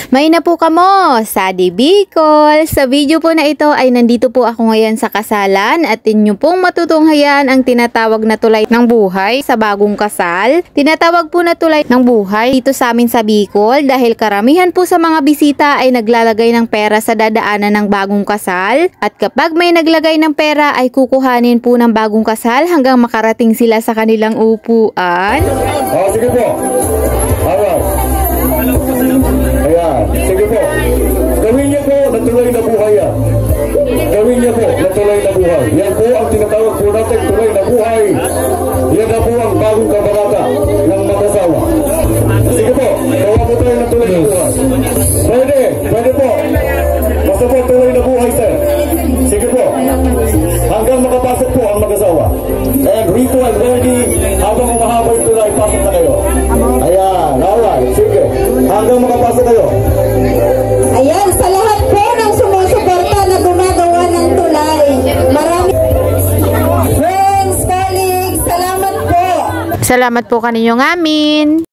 May na po kamo sa Bicol. Sa video po na ito ay nandito po ako ngayon sa kasalan at inyo pong matutunghayan ang tinatawag na tulay ng buhay sa bagong kasal. Tinatawag po na tulay ng buhay dito sa amin sa Bicol dahil karamihan po sa mga bisita ay naglalagay ng pera sa dadaanan ng bagong kasal at kapag may naglagay ng pera ay kukuhanin po ng bagong kasal hanggang makarating sila sa kanilang upuan. Sige po. Alright. Ayan, sige po. Gawin niyo po na tulay na buhay yan. Gawin niyo po na tulay na buhay. Yan po ang tinatawag po natin tulay na buhay. Yan na po ang bagong kabanata ng mag-asawa. Sige po, gawa po tayo ng tulay na buhay. Pwede po. Basta po tulay na buhay, sir. Sige po. Hanggang makapasok po ang mag-asawa. And Rico and ready, habang umahaba yung tulay, pasok na kayo. Ayan, alright, sige. Hanggang makapasok kayo. Ayan, sa lahat po ng sumusuporta na gumagawa ng tulay. Maraming friends, colleagues, salamat po. Salamat po kaninyong amin.